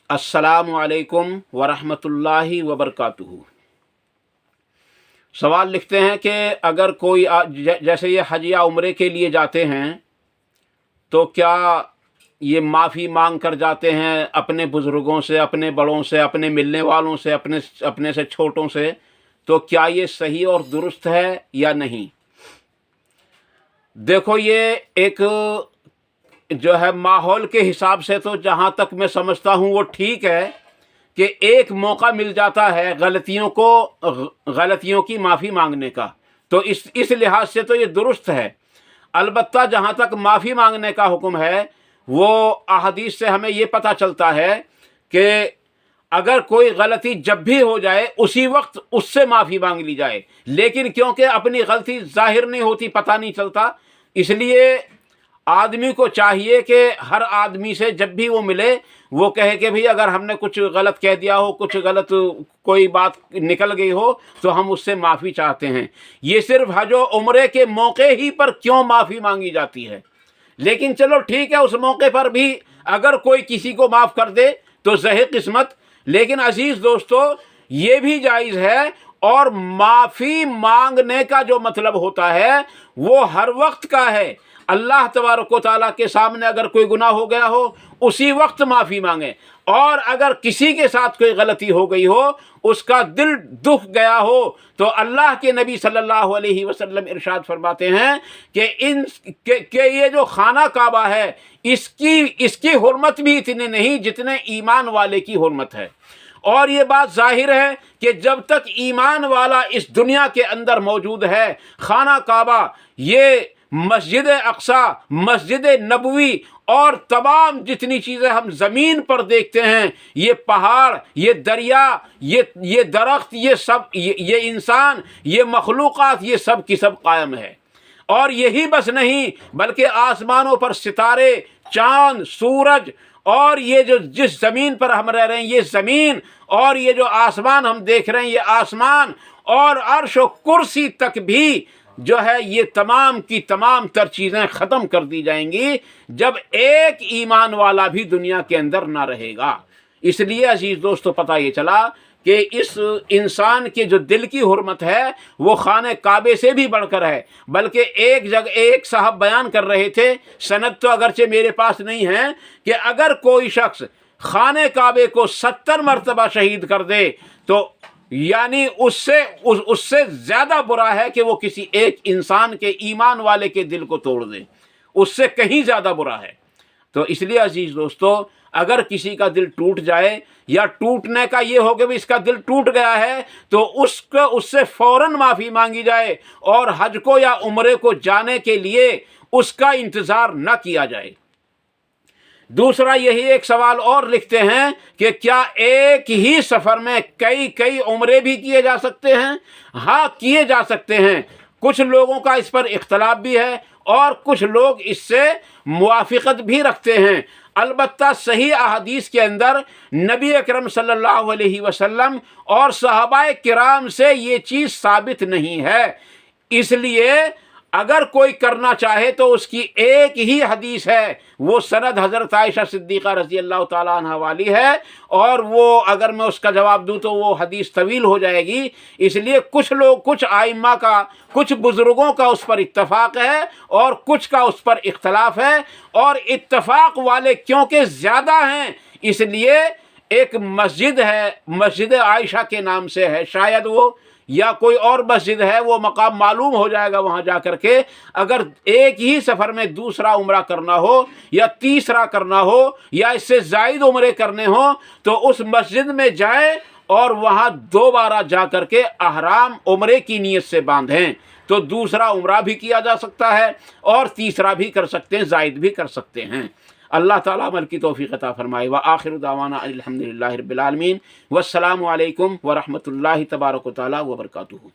अस्सलामु अलैकुम वरहमतुल्लाहि वबरकातुहू। सवाल लिखते हैं कि अगर कोई जैसे ये हज या उम्रे के लिए जाते हैं तो क्या ये माफ़ी मांग कर जाते हैं अपने बुज़ुर्गों से, अपने बड़ों से, अपने मिलने वालों से, अपने से छोटों से, तो क्या ये सही और दुरुस्त है या नहीं? देखो, ये एक जो है माहौल के हिसाब से तो जहाँ तक मैं समझता हूँ वो ठीक है कि एक मौका मिल जाता है गलतियों की माफ़ी मांगने का, तो इस लिहाज से तो ये दुरुस्त है। अलबत्ता जहाँ तक माफ़ी मांगने का हुक्म है वो अहदीस से हमें ये पता चलता है कि अगर कोई गलती जब भी हो जाए उसी वक्त उससे माफ़ी मांग ली जाए, लेकिन क्योंकि अपनी गलती ज़ाहिर नहीं होती, पता नहीं चलता, इसलिए आदमी को चाहिए कि हर आदमी से जब भी वो मिले वो कहे कि भाई अगर हमने कुछ गलत कह दिया हो, कुछ गलत कोई बात निकल गई हो तो हम उससे माफ़ी चाहते हैं। ये सिर्फ हज और उम्रे के मौके ही पर क्यों माफ़ी मांगी जाती है? लेकिन चलो ठीक है, उस मौके पर भी अगर कोई किसी को माफ़ कर दे तो ज़हे किस्मत। लेकिन अजीज़ दोस्तों, ये भी जायज़ है, और माफ़ी मांगने का जो मतलब होता है वो हर वक्त का है। अल्लाह तबारक व तआला के सामने अगर कोई गुनाह हो गया हो उसी वक्त माफ़ी मांगे, और अगर किसी के साथ कोई गलती हो गई हो, उसका दिल दुख गया हो, तो अल्लाह के नबी सल्लल्लाहु अलैहि वसल्लम इरशाद फरमाते हैं कि ये जो खाना काबा है इसकी हुर्मत भी इतनी नहीं जितने ईमान वाले की हुर्मत है। और ये बात जाहिर है कि जब तक ईमान वाला इस दुनिया के अंदर मौजूद है, खाना काबा, ये मस्जिद अक्सा, मस्जिद नबवी और तमाम जितनी चीज़ें हम ज़मीन पर देखते हैं, ये पहाड़, ये दरिया, ये दरख्त, ये सब, ये इंसान, ये मखलूक़ात, ये सब की सब कायम है। और यही बस नहीं, बल्कि आसमानों पर सितारे, चाँद, सूरज, और ये जो जिस ज़मीन पर हम रह रहे हैं ये ज़मीन, और ये जो आसमान हम देख रहे हैं ये आसमान, और अर्श और कुर्सी तक भी जो है, ये तमाम की तमाम तर चीज़ें ख़त्म कर दी जाएंगी जब एक ईमान वाला भी दुनिया के अंदर ना रहेगा। इसलिए अजीज़ दोस्तों, पता ये चला कि इस इंसान के जो दिल की हुर्मत है वो खाने काबे से भी बढ़कर है। बल्कि एक जगह एक साहब बयान कर रहे थे, सनद तो अगरचे मेरे पास नहीं है, कि अगर कोई शख्स खाने काबे को 70 मरतबा शहीद कर दे तो यानी उससे ज़्यादा बुरा है कि वो किसी एक इंसान के, ईमान वाले के दिल को तोड़ दे, उससे कहीं ज़्यादा बुरा है। तो इसलिए अजीज़ दोस्तों, अगर किसी का दिल टूट जाए, या टूटने का ये हो कि भी इसका दिल टूट गया है, तो उससे फ़ौरन माफ़ी मांगी जाए और हज को या उम्रे को जाने के लिए उसका इंतज़ार न किया जाए। दूसरा, यही एक सवाल और लिखते हैं कि क्या एक ही सफ़र में कई उम्रे भी किए जा सकते हैं? हाँ, किए जा सकते हैं। कुछ लोगों का इस पर इख्तलाफ भी है और कुछ लोग इससे मुवाफ़िक़त भी रखते हैं। अलबत्ता सही अहदीस के अंदर नबी अकरम सल्लल्लाहु अलैहि वसल्लम और सहाबाए किराम से ये चीज़ साबित नहीं है। इसलिए अगर कोई करना चाहे तो उसकी एक ही हदीस है, वो सनद हज़रत आयशा सिद्दीक़ा रज़ी अल्लाह ताला अन्हा वाली है, और वो अगर मैं उसका जवाब दूँ तो वो हदीस तवील हो जाएगी। इसलिए कुछ लोग, कुछ आइम्मा का, कुछ बुज़ुर्गों का उस पर इत्तफ़ाक़ है और कुछ का उस पर इख्तलाफ है। और इत्तफ़ाक़ वाले क्योंकि ज़्यादा हैं, इसलिए एक मस्जिद है, मस्जिद आयशा के नाम से है, शायद वो या कोई और मस्जिद है, वो मकाम मालूम हो जाएगा वहाँ जा कर के। अगर एक ही सफ़र में दूसरा उम्रा करना हो या तीसरा करना हो या इससे ज़ायद उम्रे करने हो तो उस मस्जिद में जाएं और वहाँ दोबारा जा कर के अहराम उम्रे की नीयत से बांधें, तो दूसरा उम्रा भी किया जा सकता है और तीसरा भी कर सकते हैं, ज़ायद भी कर सकते हैं। अल्लाह ताला अमल की तौफ़ीक़ अता फ़रमाए। व आखिरु दावाना अल्हम्दुलिल्लाहि रब्बिल आलमीन। वस्सलामु अलैकुम व रहमतुल्लाहि तबारक व तआला व बरकातुहू।